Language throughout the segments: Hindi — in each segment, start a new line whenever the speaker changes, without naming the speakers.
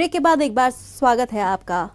ब्रेक के बाद एक बार स्वागत है आपका।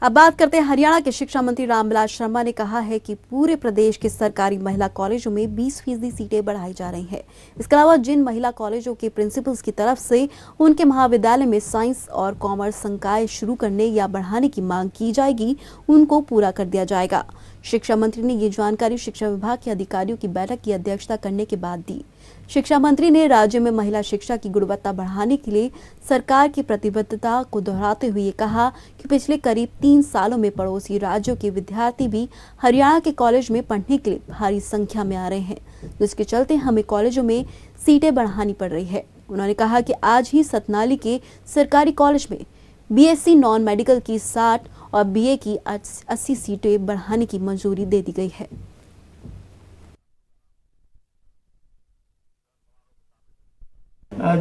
अब बात करते हैं हरियाणा के शिक्षा मंत्री रामविलास शर्मा ने कहा है कि पूरे प्रदेश के सरकारी महिला कॉलेजों में 20% सीटें बढ़ाई जा रही हैं। इसके अलावा जिन महिला कॉलेजों के प्रिंसिपल्स की तरफ से उनके महाविद्यालय में साइंस और कॉमर्स संकाय शुरू करने या बढ़ाने की मांग की जाएगी, उनको पूरा कर दिया जाएगा। शिक्षा मंत्री ने ये जानकारी शिक्षा विभाग के अधिकारियों की बैठक की अध्यक्षता करने के बाद दी। शिक्षा मंत्री ने राज्य में महिला शिक्षा की गुणवत्ता बढ़ाने के लिए सरकार की प्रतिबद्धता को दोहराते हुए कहा कि पिछले करीब 3 सालों में पड़ोसी राज्यों के विद्यार्थी भी हरियाणा के कॉलेज में पढ़ने के लिए भारी संख्या में आ रहे हैं, जिसके चलते हमें कॉलेजों में सीटें बढ़ानी पड़ रही है। उन्होंने कहा कि आज ही सतनाली के सरकारी कॉलेज में बीएससी नॉन मेडिकल की 60 और बीए की 80 सीटें बढ़ाने की मंजूरी दे दी गई है।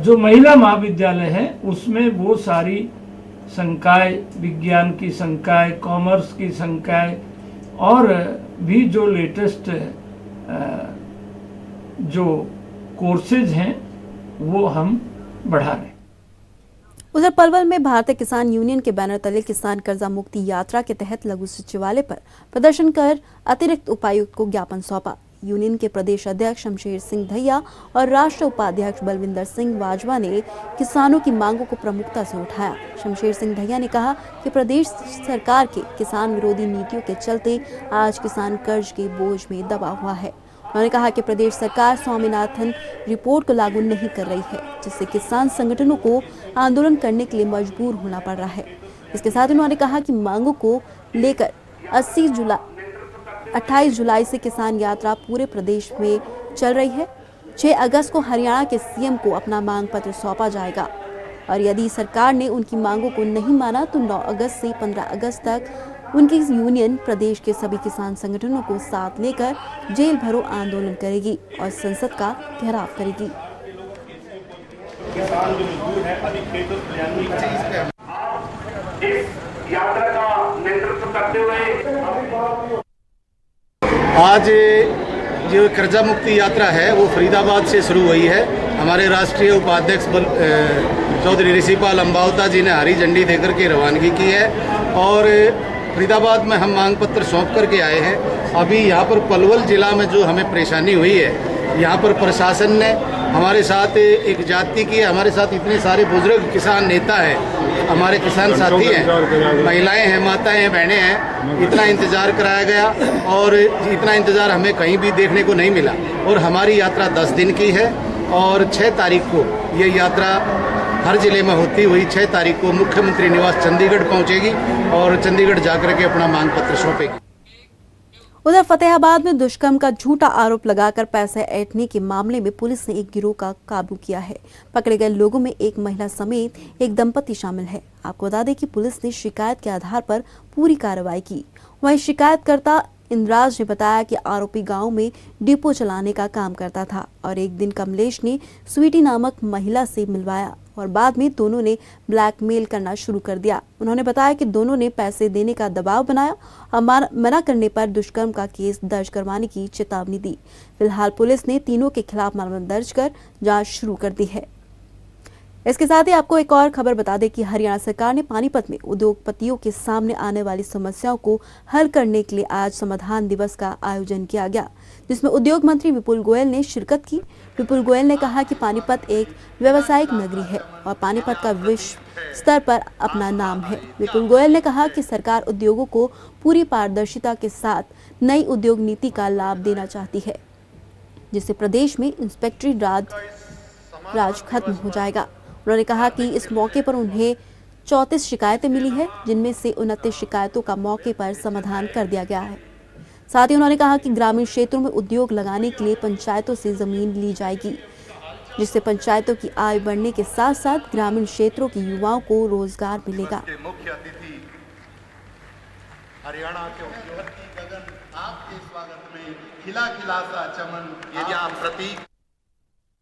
जो महिला महाविद्यालय है उसमें वो सारी संकाय, विज्ञान की संकाय, कॉमर्स की संकाय और भी जो लेटेस्ट जो कोर्सेज हैं वो हम बढ़ा रहे हैं।
उधर पलवल में भारतीय किसान यूनियन के बैनर तले किसान कर्जा मुक्ति यात्रा के तहत लघु सचिवालय पर प्रदर्शन कर अतिरिक्त उपायुक्त को ज्ञापन सौंपा। यूनियन के प्रदेश अध्यक्ष शमशेर सिंह धैया और राष्ट्रीय उपाध्यक्ष बलविंदर सिंह वाजवा ने किसानों की मांगों को प्रमुखता से उठाया। शमशेर सिंह धैया ने कहा कि प्रदेश सरकार के किसान विरोधी नीतियों के चलते आज किसान कर्ज के बोझ में दबा हुआ है। उन्होंने कहा कि प्रदेश सरकार स्वामीनाथन रिपोर्ट को लागू नहीं कर रही है, जिससे किसान संगठनों को आंदोलन करने के लिए मजबूर होना पड़ रहा है। इसके साथ उन्होंने कहा कि मांगों को लेकर 28 जुलाई से किसान यात्रा पूरे प्रदेश में चल रही है। 6 अगस्त को हरियाणा के सीएम को अपना मांग पत्र सौंपा जाएगा और यदि सरकार ने उनकी मांगों को नहीं माना तो 9 अगस्त से 15 अगस्त तक उनकी यूनियन प्रदेश के सभी किसान संगठनों को साथ लेकर जेल भरो आंदोलन करेगी और संसद का घेराव करेगी।
किसान जो मजदूर है अभी खेतों इस यात्रा का नेतृत्व करते हुए
आज जो कर्जा मुक्ति यात्रा है वो फरीदाबाद से शुरू हुई है। हमारे राष्ट्रीय उपाध्यक्ष चौधरी ऋषिपाल अंबावता जी ने हरी झंडी देकर के रवानगी की है और फरीदाबाद में हम मांग पत्र सौंप करके आए हैं। अभी यहाँ पर पलवल जिला में जो हमें परेशानी हुई है, यहाँ पर प्रशासन ने हमारे साथ एक जाति की, हमारे साथ इतने सारे बुजुर्ग किसान नेता हैं, हमारे किसान साथी हैं, महिलाएं हैं, माताएं हैं, बहनें हैं, इतना इंतज़ार कराया गया और इतना इंतज़ार हमें कहीं भी देखने को नहीं मिला। और हमारी यात्रा 10 दिन की है और 6 तारीख को ये यात्रा हर जिले में होती हुई 6 तारीख को मुख्यमंत्री निवास चंडीगढ़ पहुंचेगी और चंडीगढ़ जाकर के अपना मांग पत्र सौंपेगी।
उधर फतेहाबाद में दुष्कर्म का झूठा आरोप लगाकर पैसे ऐंठने के मामले में पुलिस ने एक गिरोह का काबू किया है। पकड़े गए लोगों में एक महिला समेत एक दंपति शामिल है। आपको बता दें कि पुलिस ने शिकायत के आधार पर पूरी कार्रवाई की। वहीं शिकायतकर्ता इंद्राज ने बताया कि आरोपी गांव में डिपो चलाने का काम करता था और एक दिन कमलेश ने स्वीटी नामक महिला से मिलवाया और बाद में दोनों ने ब्लैकमेल करना शुरू कर दिया। उन्होंने बताया कि दोनों ने पैसे देने का दबाव बनाया और मना करने पर दुष्कर्म का केस दर्ज करवाने की चेतावनी दी। फिलहाल पुलिस ने तीनों के खिलाफ मामला दर्ज कर जांच शुरू कर दी है। इसके साथ ही आपको एक और खबर बता दें कि हरियाणा सरकार ने पानीपत में उद्योगपतियों के सामने आने वाली समस्याओं को हल करने के लिए आज समाधान दिवस का आयोजन किया गया, जिसमें उद्योग मंत्री विपुल गोयल ने शिरकत की। विपुल गोयल ने कहा कि पानीपत एक व्यावसायिक नगरी है और पानीपत का विश्व स्तर पर अपना नाम है। विपुल गोयल ने कहा कि सरकार उद्योगों को पूरी पारदर्शिता के साथ नई उद्योग नीति का लाभ देना चाहती है, जिससे प्रदेश में इंस्पेक्टरी राज खत्म हो जाएगा। उन्होंने कहा कि इस मौके पर उन्हें 34 शिकायतें मिली है, जिनमें से 29 शिकायतों का मौके पर समाधान कर दिया गया है। साथ ही उन्होंने कहा कि ग्रामीण क्षेत्रों में उद्योग लगाने के लिए पंचायतों से जमीन ली जाएगी, जिससे पंचायतों की आय बढ़ने के साथ साथ ग्रामीण क्षेत्रों के युवाओं को रोजगार मिलेगा।
मुख्य अतिथि हरियाणा के आपके स्वागत में खिला खिला सा चमन, यदि आप प्रतीक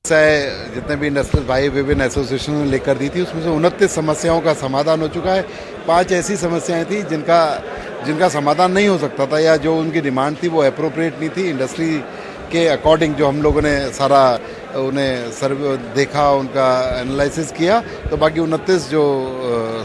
जितने भी नेशनल भाई विभिन्न एसोसिएशन ने लेकर दी थी, उसमें से 29 समस्याओं का समाधान हो चुका है। 5 ऐसी समस्याएं थी जिनका समाधान नहीं हो सकता था या जो उनकी डिमांड थी वो एप्रोप्रिएट नहीं थी, इंडस्ट्री के अकॉर्डिंग जो हम लोगों ने सारा उन्हें सर्वे देखा, उनका एनालिसिस किया, तो बाकी 29 जो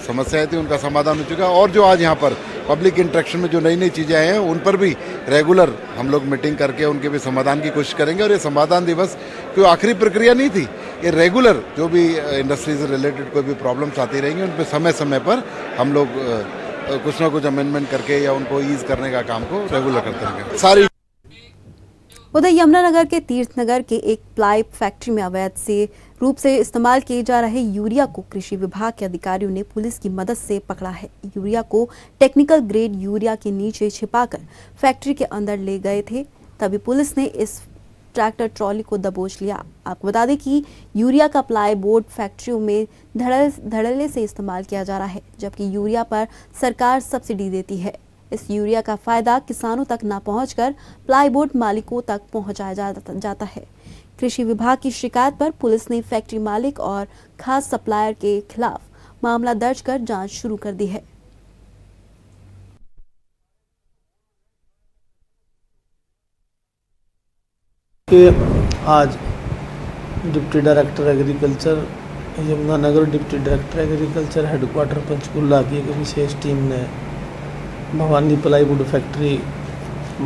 समस्याएं थी उनका समाधान हो चुका है। और जो आज यहाँ पर पब्लिक इंटरेक्शन में जो नई नई चीज़ें आई हैं उन पर भी रेगुलर हम लोग मीटिंग करके उनके भी समाधान की कोशिश करेंगे। और ये समाधान दिवस कोई आखिरी प्रक्रिया नहीं थी, ये रेगुलर जो भी इंडस्ट्री से रिलेटेड कोई भी प्रॉब्लम्स आती रहेंगी उन पर समय समय पर हम लोग कुछ ना कुछ अमेंडमेंट करके या उनको ईज करने का काम को रेगुलर करते रहेंगे। सारी
उधर यमुनानगर के तीर्थनगर के एक प्लाई फैक्ट्री में अवैध रूप से इस्तेमाल किए जा रहे यूरिया को कृषि विभाग के अधिकारियों ने पुलिस की मदद से पकड़ा है। यूरिया को टेक्निकल ग्रेड यूरिया के नीचे छिपाकर फैक्ट्री के अंदर ले गए थे, तभी पुलिस ने इस ट्रैक्टर ट्रॉली को दबोच लिया। आपको बता दें कि यूरिया का प्लाई बोर्ड फैक्ट्रियों में धड़ल्ले से इस्तेमाल किया जा रहा है, जबकि यूरिया पर सरकार सब्सिडी देती है। इस यूरिया का फायदा किसानों तक न पहुंचकर प्लाईबोर्ड मालिकों तक पहुंचाया जाता है। कृषि विभाग की शिकायत पर पुलिस ने फैक्ट्री मालिक और खाद सप्लायर के खिलाफ मामला दर्ज कर जांच शुरू कर दी है।
आज deputy director agriculture Yamunanagar, deputy director agriculture headquarter Panchkula की एक विशेष टीम ने भवानी प्लाईवुड फैक्ट्री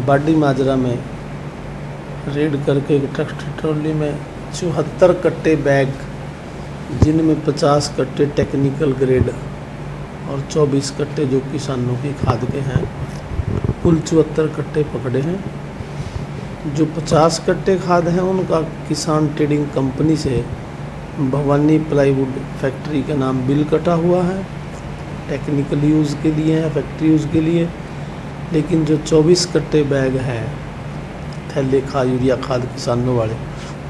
बाडी माजरा में रेड करके एक ट्रैक्टर ट्रॉली में 74 कट्टे बैग, जिनमें 50 कट्टे टेक्निकल ग्रेड और 24 कट्टे जो किसानों की खाद के हैं, कुल 74 कट्टे पकड़े हैं। जो 50 कट्टे खाद हैं उनका किसान ट्रेडिंग कंपनी से भवानी प्लाईवुड फैक्ट्री के नाम बिल कटा हुआ है, टेक्निकल यूज़ के लिए है, फैक्ट्री यूज़ के लिए। लेकिन जो 24 कट्टे बैग हैं थैले खाद, यूरिया खाद किसानों वाले,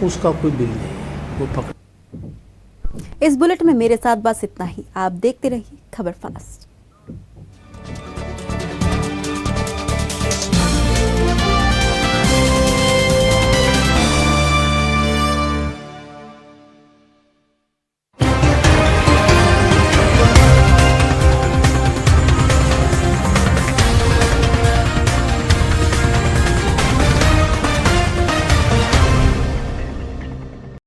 उसका कोई बिल नहीं है, वो पकड़।
इस बुलेटिन में मेरे साथ बस इतना ही। आप देखते रहिए खबर फास्ट।